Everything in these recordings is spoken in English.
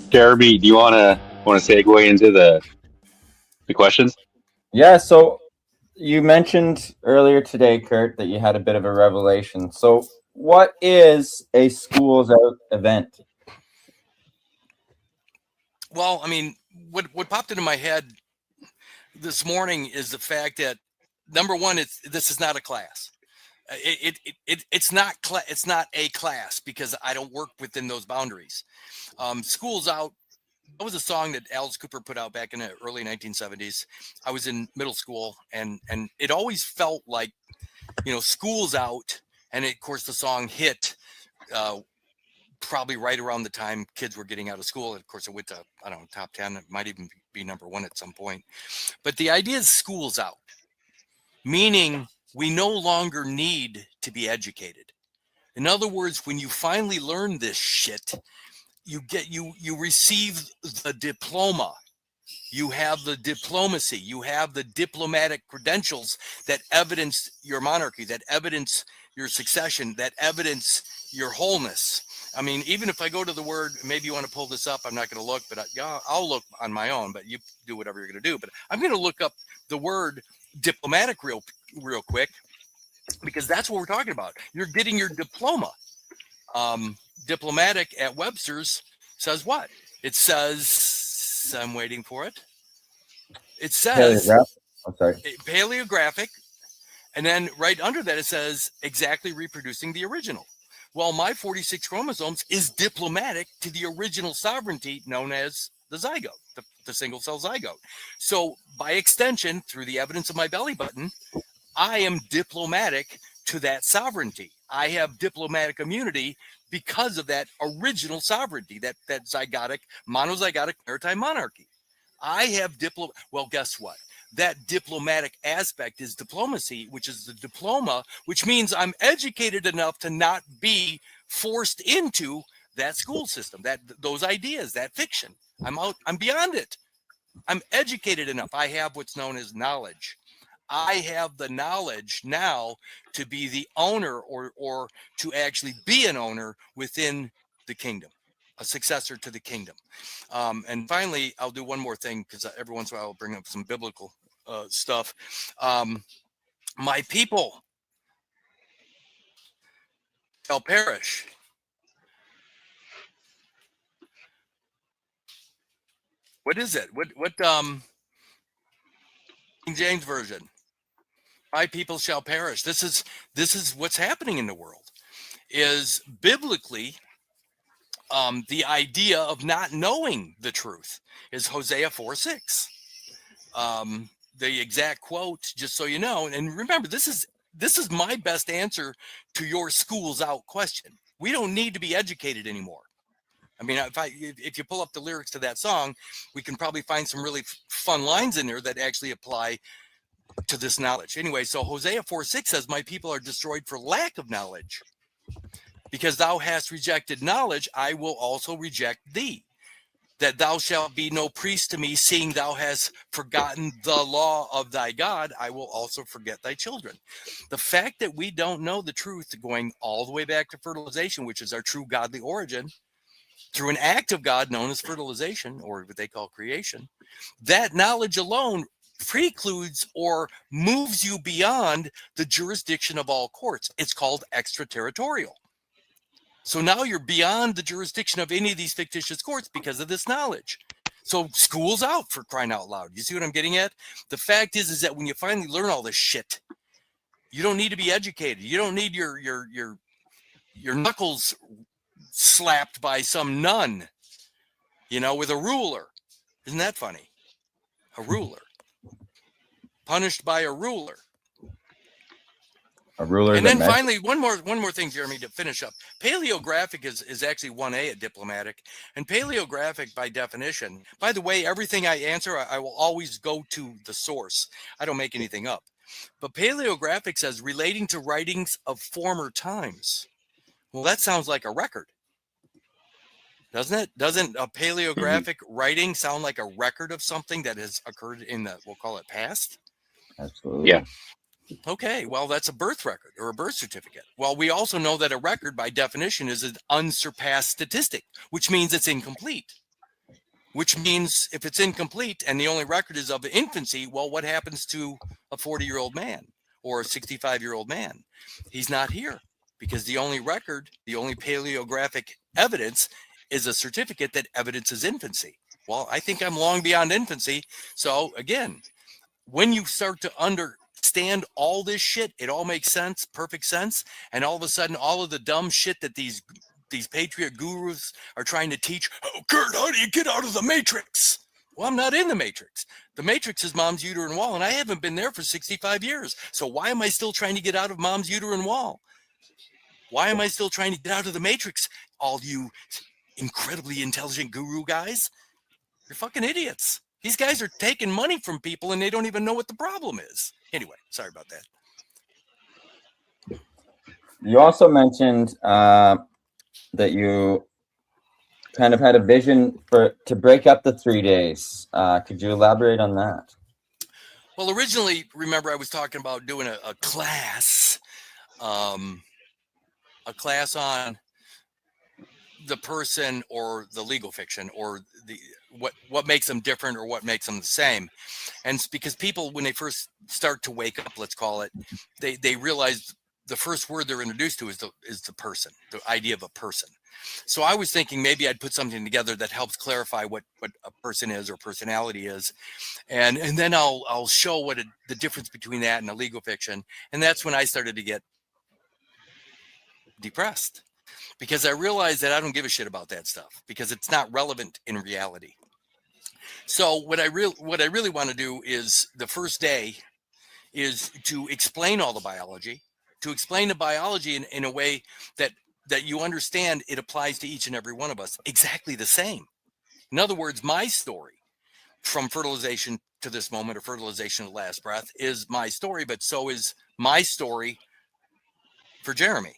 Jeremy, do you want to segue into the questions? Yeah, so you mentioned earlier today, Kurt, that you had a bit of a revelation. So, what is a schools out event? Well, I mean, what popped into my head this morning is the fact that number one, this is not a class. It's not a class because I don't work within those boundaries. Schools out. That was a song that Alice Cooper put out back in the early 1970s. I was in middle school, and it always felt like, school's out, and of course the song hit probably right around the time kids were getting out of school. And of course, it went to, I don't know, top 10. It might even be number one at some point. But the idea is school's out, meaning we no longer need to be educated. In other words, when you finally learn this shit, you receive the diploma. You have the diplomacy. You have the diplomatic credentials that evidence your monarchy, that evidence your succession, that evidence your wholeness. I mean, even if I go to the word, maybe you want to pull this up. I'm not going to look, but I'll look on my own. But you do whatever you're going to do. But I'm going to look up the word diplomatic real quick, because that's what we're talking about. You're getting your diploma. Diplomatic at Webster's says what? It says, I'm waiting for it. It says paleographic, and then right under that it says exactly reproducing the original. Well, my 46 chromosomes is diplomatic to the original sovereignty known as the zygote, the single cell zygote. So by extension, through the evidence of my belly button, I am diplomatic to that sovereignty. I have diplomatic immunity because of that original sovereignty, that zygotic, monozygotic maritime monarchy. I have well, guess what? That diplomatic aspect is diplomacy, which is the diploma, which means I'm educated enough to not be forced into that school system, those ideas, that fiction. I'm beyond it. I'm educated enough. I have what's known as knowledge. I have the knowledge now to be the owner or to actually be an owner within the kingdom, a successor to the kingdom. And finally, I'll do one more thing, because every once in a while I'll bring up some biblical stuff. My people shall perish. What is it? What King James Version? My people shall perish. This is what's happening in the world. Is biblically, the idea of not knowing the truth is Hosea 4:6. The exact quote, just so you know, and remember, this is my best answer to your school's out question. We don't need to be educated anymore. I mean, if you pull up the lyrics to that song, we can probably find some really fun lines in there that actually apply to this knowledge. Anyway, so Hosea 4:6 says, my people are destroyed for lack of knowledge. Because thou hast rejected knowledge, I will also reject thee. That thou shalt be no priest to me, seeing thou hast forgotten the law of thy God, I will also forget thy children. The fact that we don't know the truth, going all the way back to fertilization, which is our true godly origin, through an act of God known as fertilization, or what they call creation, that knowledge alone precludes or moves you beyond the jurisdiction of all courts. It's called extraterritorial. So now you're beyond the jurisdiction of any of these fictitious courts because of this knowledge. So school's out, for crying out loud. You see what I'm getting at? The fact is that when you finally learn all this shit, you don't need to be educated. You don't need your knuckles slapped by some nun, with a ruler. Isn't that funny? A ruler. Punished by a ruler. A ruler. And then finally, one more thing, Jeremy, to finish up. Paleographic is actually 1A at diplomatic. And paleographic, by definition, by the way, everything I answer, I will always go to the source. I don't make anything up. But paleographic says relating to writings of former times. Well, that sounds like a record. Doesn't it? Doesn't a paleographic writing sound like a record of something that has occurred in the, we'll call it, past? Absolutely. Yeah. Okay, well, that's a birth record or a birth certificate. Well, we also know that a record, by definition, is an unsurpassed statistic, which means it's incomplete. which means if it's incomplete and the only record is of infancy, well, what happens to a 40-year-old man or a 65-year-old man? He's not here because the only record, the only paleographic evidence is a certificate that evidences infancy. Well, I think I'm long beyond infancy. So again, when you start to understand all this shit, it all makes sense, perfect sense. And all of a sudden, all of the dumb shit that these patriot gurus are trying to teach, oh, Kurt, how do you get out of the matrix? Well, I'm not in the matrix. The matrix is mom's uterine wall, and I haven't been there for 65 years. So why am I still trying to get out of mom's uterine wall? Why am I still trying to get out of the matrix? All you incredibly intelligent guru guys, you're fucking idiots. These guys are taking money from people and they don't even know what the problem is. Anyway, sorry about that. You also mentioned that you kind of had a vision to break up the 3 days. Could you elaborate on that? Well, originally, remember I was talking about doing a class on the person or the legal fiction or what makes them different or what makes them the same. And it's because people, when they first start to wake up, let's call it, they realize the first word they're introduced to is the person, the idea of a person. So I was thinking maybe I'd put something together that helps clarify what a person is or personality is. And then I'll show the difference between that and a legal fiction. And that's when I started to get depressed, because I realized that I don't give a shit about that stuff because it's not relevant in reality. So what I really want to do is the first day is to explain all the biology, to explain the biology in a way that you understand it applies to each and every one of us exactly the same. In other words, my story from fertilization to this moment, or fertilization to last breath, is my story, but so is my story for Jeremy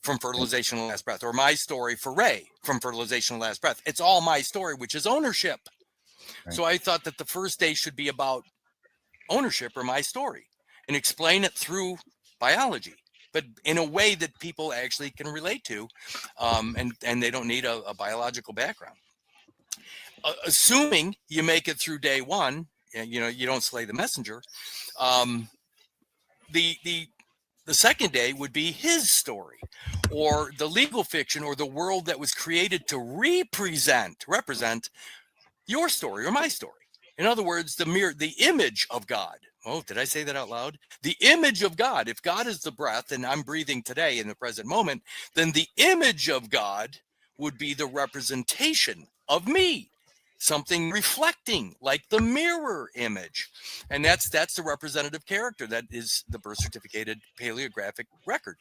from fertilization to last breath, or my story for Ray from fertilization to last breath. It's all my story, which is ownership. Right. So I thought that the first day should be about ownership or my story and explain it through biology, but in a way that people actually can relate to, and they don't need a biological background. Assuming you make it through day one, you don't slay the messenger. The second day would be his story, or the legal fiction, or the world that was created to represent your story or my story. In other words, the image of God. Oh, did I say that out loud? The image of God. If God is the breath and I'm breathing today in the present moment, then the image of God would be the representation of me. Something reflecting like the mirror image. And that's the representative character. That is the birth certificated paleographic record.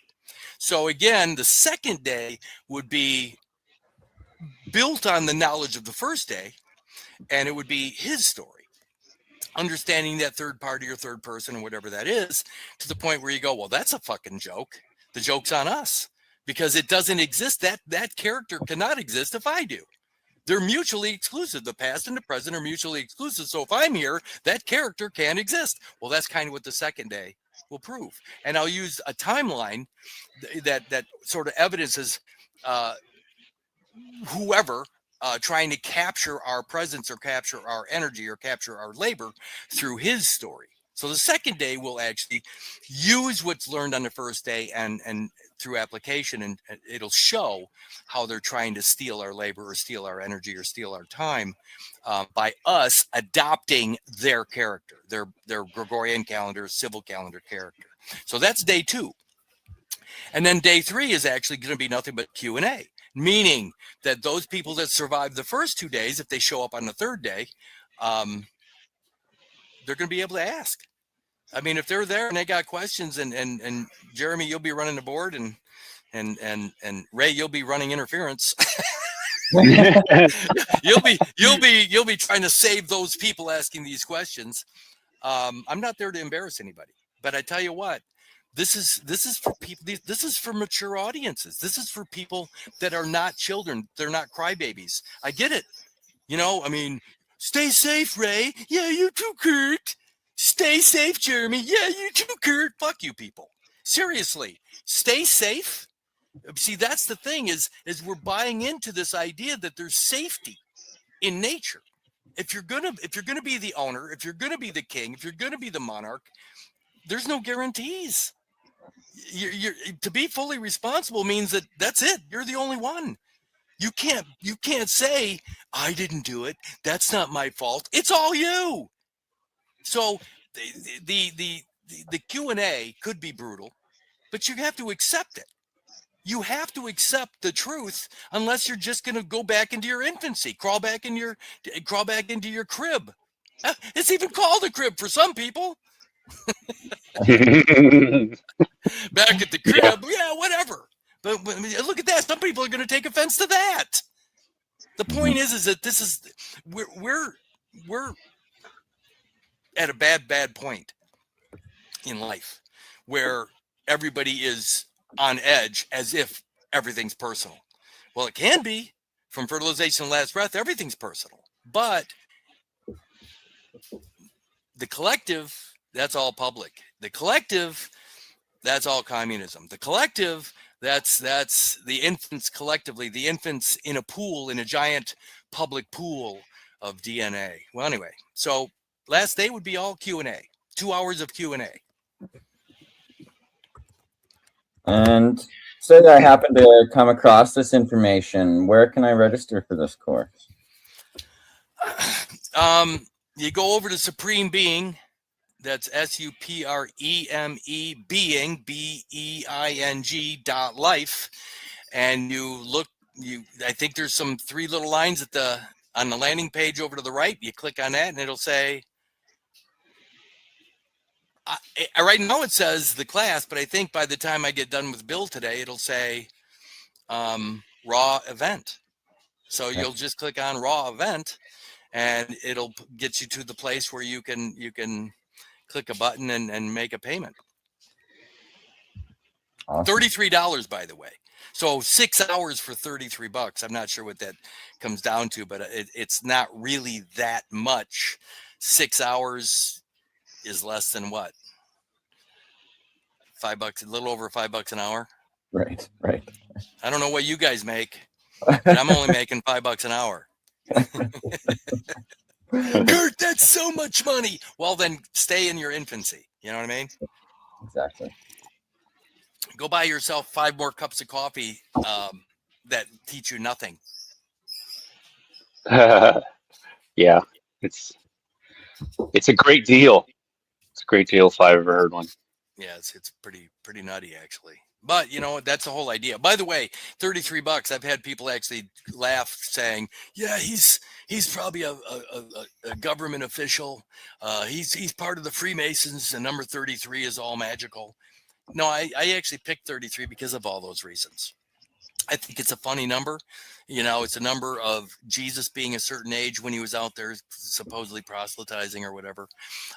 So again, the second day would be built on the knowledge of the first day, and it would be his story. Understanding that third party or third person or whatever that is, to the point where you go, well, that's a fucking joke. The joke's on us because it doesn't exist. That character cannot exist if I do. They're mutually exclusive. The past and the present are mutually exclusive. So if I'm here, that character can't exist. Well, that's kind of what the second day will prove. And I'll use a timeline that sort of evidences whoever trying to capture our presence or capture our energy or capture our labor through his story. So the second day will actually use what's learned on the first day and through application, and it'll show how they're trying to steal our labor or steal our energy or steal our time by us adopting their character, their Gregorian calendar, civil calendar character. So that's day 2. And then day 3 is actually going to be nothing but Q&A, meaning that those people that survive the first 2 days, if they show up on the third day, they're going to be able to ask. I mean, if they're there and they got questions, and Jeremy, you'll be running the board, and Ray, you'll be running interference. you'll be trying to save those people asking these questions. I'm not there to embarrass anybody, but I tell you what, this is for people. This is for mature audiences. This is for people that are not children. They're not crybabies. I get it. I mean, stay safe, Ray. Yeah, you too, Kurt. Stay safe, Jeremy. Yeah, you too, Kurt. Fuck you people. Seriously, stay safe. See, that's the thing is we're buying into this idea that there's safety in nature. If you're gonna be the owner, if you're gonna be the king, if you're gonna be the monarch, there's no guarantees. You're to be fully responsible means that's it. You're the only one. You can't say I didn't do it. That's not my fault. It's all you. So the Q&A could be brutal, but you have to accept it. You have to accept the truth, unless you're just going to go back into your infancy, crawl back into your crib. It's even called a crib for some people. Back at the crib, yeah, whatever. But look at that. Some people are going to take offense to that. The point is that this is we're at a bad point in life where everybody is on edge as if everything's personal. Well, it can be. From fertilization to last breath, everything's personal. But the collective, that's all public. The collective, that's all communism. The collective, that's the infants collectively, the infants in a pool, in a giant public pool of DNA. Well, anyway, so last day would be all Q&A, 2 hours of Q&A. And say that I happen to come across this information, where can I register for this course? You go over to Supreme Being. That's SUPREME being BEING.life, and you look. I think there's some 3 little lines on the landing page over to the right. You click on that, and it'll say. Right now it says the class, but I think by the time I get done with Bill today, it'll say raw event. So you'll just click on raw event, and it'll get you to the place where you can click a button and make a payment. Awesome. $33, by the way. So 6 hours for $33. I'm not sure what that comes down to, but it's not really that much. 6 hours is less than what? $5, a little over $5 an hour. Right. I don't know what you guys make, but I'm only making $5 an hour. Kurt, that's so much money. Well, then stay in your infancy. You know what I mean? Exactly. Go buy yourself 5 more cups of coffee that teach you nothing. Yeah, it's a great deal. It's a great deal if I ever heard one. Yeah, it's pretty nutty, actually. But you know, that's the whole idea. By the way, $33. I've had people actually laugh, saying, "Yeah, he's probably a government official. He's part of the Freemasons. And number 33 is all magical." No, I actually picked 33 because of all those reasons. I think it's a funny number. You know, it's a number of Jesus being a certain age when he was out there supposedly proselytizing or whatever.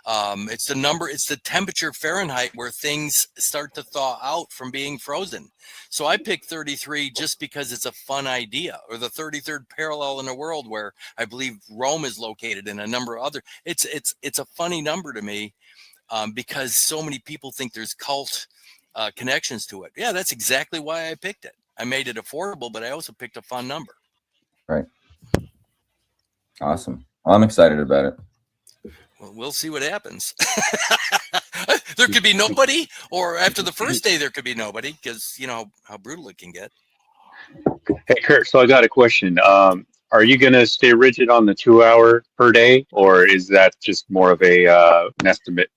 It's the number, it's the temperature Fahrenheit where things start to thaw out from being frozen. So I picked 33 just because it's a fun idea, or the 33rd parallel in the world where I believe Rome is located and a number of other. It's a funny number to me because so many people think there's cult connections to it. Yeah, that's exactly why I picked it. I made it affordable, but I also picked a fun number. Right. Awesome. Well, I'm excited about it. Well, we'll see what happens. There could be nobody, or after the first day, there could be nobody, because you know how brutal it can get. Hey, Kurt, so I got a question. Are you going to stay rigid on the 2 hour per day, or is that just more of an estimate?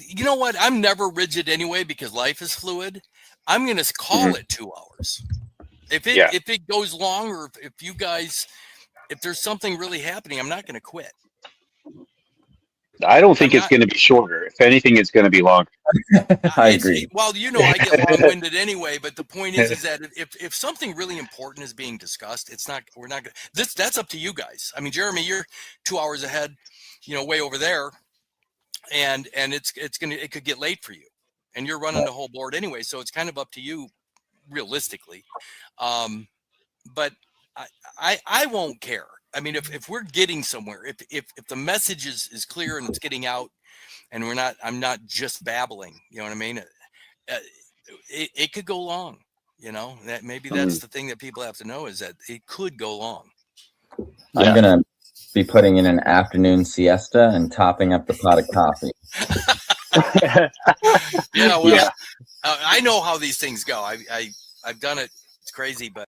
You know what? I'm never rigid anyway, because life is fluid. I'm going to call it 2 hours. If it goes long, or if there's something really happening, I'm not going to quit. I don't think it's going to be shorter. If anything, it's going to be longer. I agree. Well, you know, I get long-winded anyway, but the point is that if something really important is being discussed, we're not going to, that's up to you guys. I mean, Jeremy, you're 2 hours ahead, you know, way over there. And it could get late for you, and you're running the whole board anyway. So it's kind of up to you realistically. But I won't care. I mean, if we're getting somewhere, if the message is clear and it's getting out, and I'm not just babbling, you know what I mean? It could go long, you know, that's the thing that people have to know, is that it could go long. Yeah. be putting in an afternoon siesta and topping up the pot of coffee. Yeah, well, Yeah. I know how these things go. I've done it. It's crazy, but